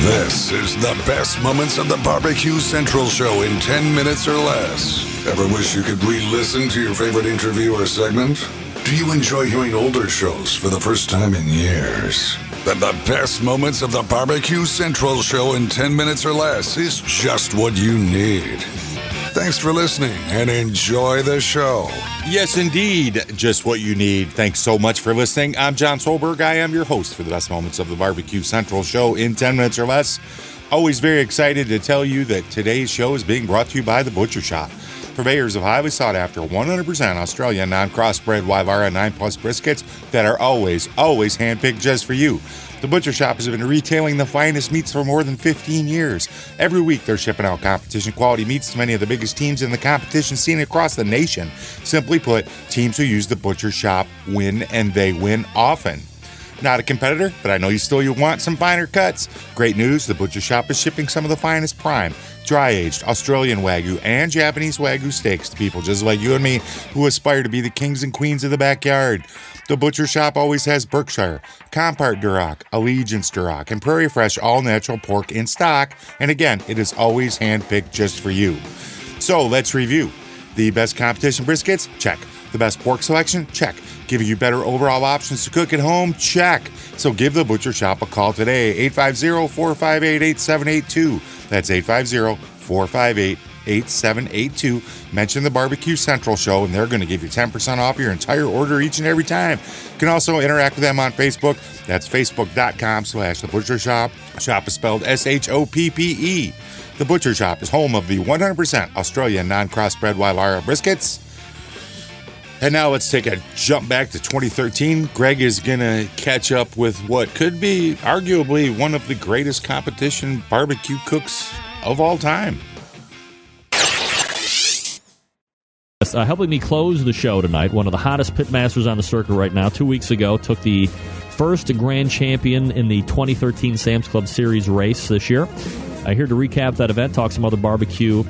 This is the best moments of the Barbecue Central show in 10 minutes or less. Ever wish you could re-listen to your favorite interview or segment? Do you enjoy hearing older shows for the first time in years? Then the best moments of the Barbecue Central show in 10 minutes or less is just what you need. Thanks for listening and enjoy the show. Yes, indeed. Just what you need. Thanks so much for listening. I'm John Solberg. I am your host for the best moments of the Barbecue Central show in 10 minutes or less. Always very excited to tell you that today's show is being brought to you by The Butcher Shop. Purveyors of highly sought after 100% Australian non-crossbred Wyvara 9+ briskets that are always handpicked just for you. The Butcher Shop has been retailing the finest meats for more than 15 years. Every week, they're shipping out competition quality meats to many of the biggest teams in the competition scene across the nation. Simply put, teams who use the Butcher Shop win, and they win often. Not a competitor, but I know you want some finer cuts. Great news, the Butcher Shop is shipping some of the finest prime, dry-aged Australian Wagyu and Japanese Wagyu steaks to people just like you and me who aspire to be the kings and queens of the backyard. The Butcher Shop always has Berkshire, Compart Duroc, Allegiance Duroc, and Prairie Fresh all-natural pork in stock. And again, it is always hand-picked just for you. So let's review. The best competition briskets? Check. The best pork selection? Check. Giving you better overall options to cook at home? Check. So give the Butcher Shop a call today, 850-458-8782. That's 850-458-8782. Mention the Barbecue Central show, and they're going to give you 10% off your entire order each and every time. You can also interact with them on Facebook. That's facebook.com/The Butcher Shop. Shop is spelled SHOPPE. The Butcher Shop is home of the 100% Australian non-crossbred Wyvara briskets. And now let's take a jump back to 2013. Greg is going to catch up with what could be arguably one of the greatest competition barbecue cooks of all time. Helping me close the show tonight, one of the hottest pitmasters on the circuit right now, 2 weeks ago, took the first grand champion in the 2013 Sam's Club Series race this year. Here to recap that event, talk some other barbecue.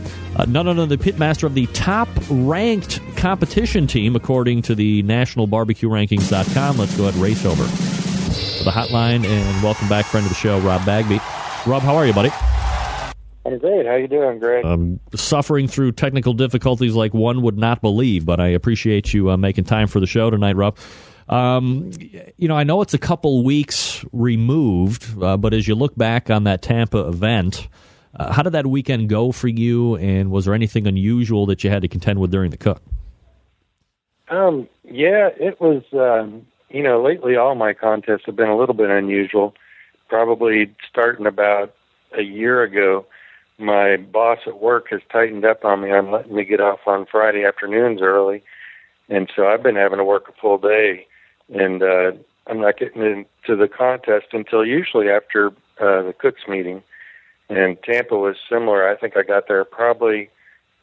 None other than the pitmaster of the top-ranked competition team, according to the National BarbecueRankings.com. Let's go ahead and race over to the hotline, and welcome back, friend of the show, Rob Bagby. Rob, how are you, buddy? I'm great. How you doing, Greg? Suffering through technical difficulties like one would not believe, but I appreciate you making time for the show tonight, Rob. I know it's a couple weeks removed, but as you look back on that Tampa event, how did that weekend go for you, and was there anything unusual that you had to contend with during the cook? Yeah, it was, lately all my contests have been a little bit unusual. Probably starting about a year ago, my boss at work has tightened up on me on letting me get off on Friday afternoons early, and so I've been having to work a full day. And I'm not getting into the contest until usually after the Cooks meeting. And Tampa was similar. I think I got there probably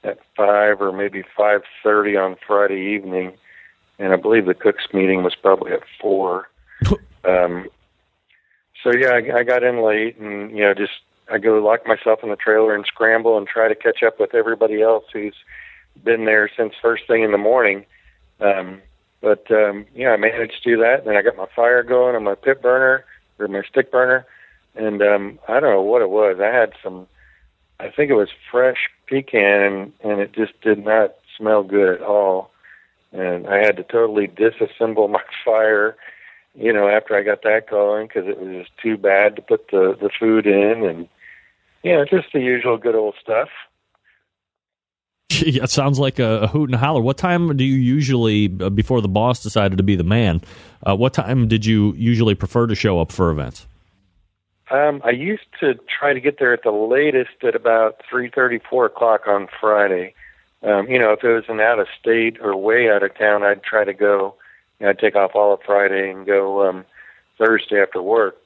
at 5 or maybe 5:30 on Friday evening. And I believe the Cooks meeting was probably at 4. I got in late and, I go lock myself in the trailer and scramble and try to catch up with everybody else who's been there since first thing in the morning. I managed to do that. Then I got my fire going on my pit burner or my stick burner, and I don't know what it was. I think it was fresh pecan, and it just did not smell good at all. And I had to totally disassemble my fire, after I got that going because it was just too bad to put the food in, and just the usual good old stuff. Yeah, it sounds like a hoot and holler. What time do you usually, before the boss decided to be the man, what time did you usually prefer to show up for events? I used to try to get there at the latest at about 3:30, 4 o'clock on Friday. If it was an out-of-state or way out of town, I'd try to go. I'd take off all of Friday and go Thursday after work.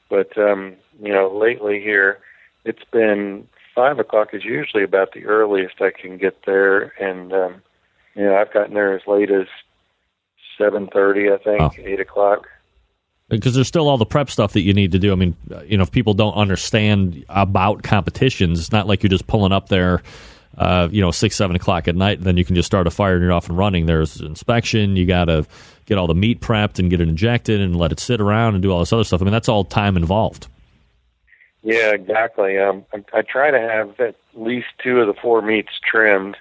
But, lately here, it's been 5 o'clock is usually about the earliest I can get there, and I've gotten there as late as 7:30, I think, 8 o'clock. Because there's still all the prep stuff that you need to do. I mean, if people don't understand about competitions, it's not like you're just pulling up there, 6, 7 o'clock at night, and then you can just start a fire and you're off and running. There's inspection. You got to get all the meat prepped and get it injected and let it sit around and do all this other stuff. I mean, that's all time involved. Yeah, exactly. I try to have at least 2 of the 4 meats trimmed.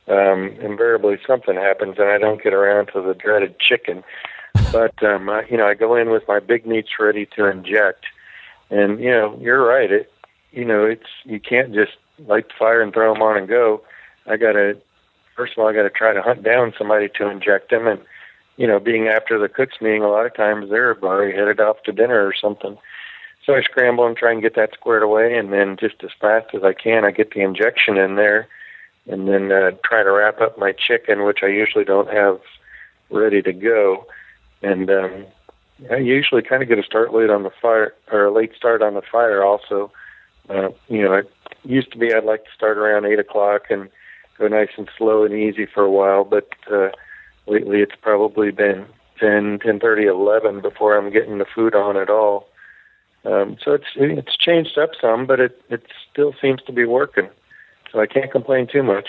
Invariably something happens and I don't get around to the dreaded chicken. But, I go in with my big meats ready to inject. And, you're right. You can't just light the fire and throw them on and go. First of all, I got to try to hunt down somebody to inject them. And, being after the cook's meeting, a lot of times they're already headed off to dinner or something. So I scramble and try and get that squared away, and then just as fast as I can, I get the injection in there, and then try to wrap up my chicken, which I usually don't have ready to go. And I usually kind of get a start late on the fire, or a late start on the fire also. It used to be I'd like to start around 8 o'clock and go nice and slow and easy for a while, but lately it's probably been 10:30, 11 before I'm getting the food on at all. So it's changed up some, but it still seems to be working. So I can't complain too much.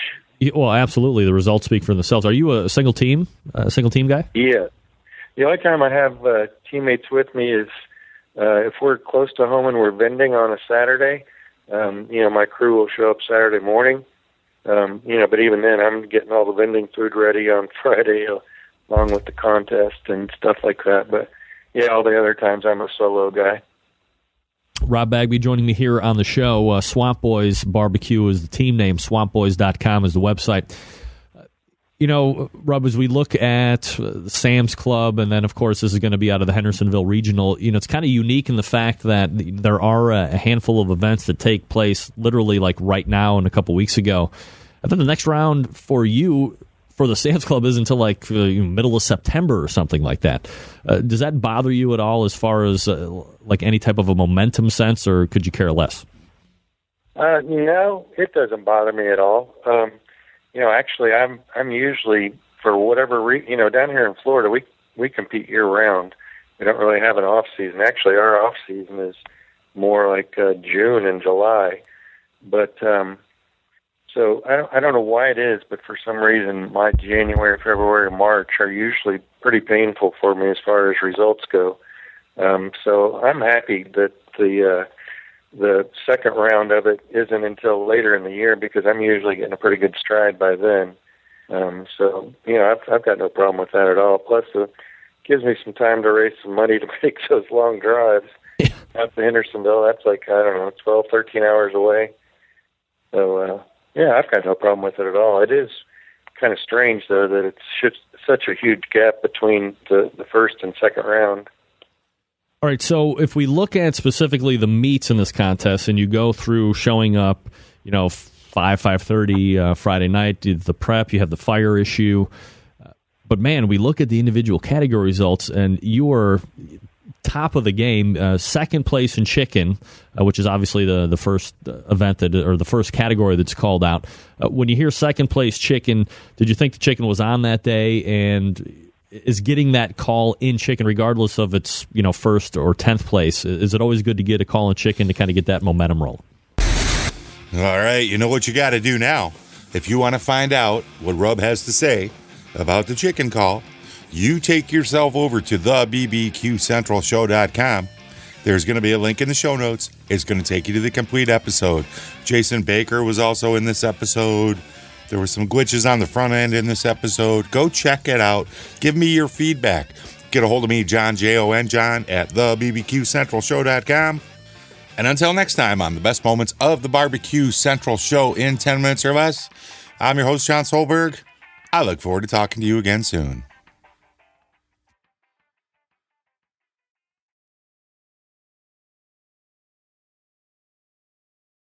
Well, absolutely. The results speak for themselves. Are you a single team guy? Yeah. The only time I have teammates with me is if we're close to home and we're vending on a Saturday. My crew will show up Saturday morning. But even then, I'm getting all the vending food ready on Friday along with the contest and stuff like that. But, yeah, all the other times I'm a solo guy. Rob Bagby joining me here on the show. Swamp Boys BBQ is the team name. SwampBoys.com is the website. Rob, as we look at Sam's Club, and then, of course, this is going to be out of the Hendersonville Regional, it's kind of unique in the fact that there are a handful of events that take place literally like right now and a couple weeks ago. I think the next round for you, for the Sam's Club, is until like middle of September or something like that. Does that bother you at all as far as like any type of a momentum sense, or could you care less? No, it doesn't bother me at all. Actually, I'm usually, for whatever reason, down here in Florida, we compete year round. We don't really have an off season. Actually, our off season is more like June and July. But so I don't know why it is, but for some reason, my January, February, March are usually pretty painful for me as far as results go. So I'm happy that the second round of it isn't until later in the year, because I'm usually getting a pretty good stride by then. I've got no problem with that at all. Plus, it gives me some time to raise some money to make those long drives. Out to Hendersonville, that's like, 12, 13 hours away. So, I've got no problem with it at all. It is kind of strange, though, that it's such a huge gap between the first and second round. All right, so if we look at specifically the meets in this contest, and you go through showing up, 5:30 Friday night, the prep, you have the fire issue. But, man, we look at the individual category results, and you are top of the game, second place in chicken, which is obviously the first event or the first category that's called out. When you hear second place chicken, did you think the chicken was on that day? And is getting that call in chicken, regardless of its first or 10th place, is it always good to get a call in chicken to kind of get that momentum rolling? All right, you know what you got to do now. If you want to find out what Rub has to say about the chicken call, you take yourself over to the BBQCentralShow.com. There's going to be a link in the show notes. It's going to take you to the complete episode. Jason Baker was also in this episode. There were some glitches on the front end in this episode. Go check it out. Give me your feedback. Get a hold of me, John, John, at thebqcentralshow.com. And until next time, on the best moments of the Barbecue Central Show in 10 minutes or less, I'm your host, John Solberg. I look forward to talking to you again soon.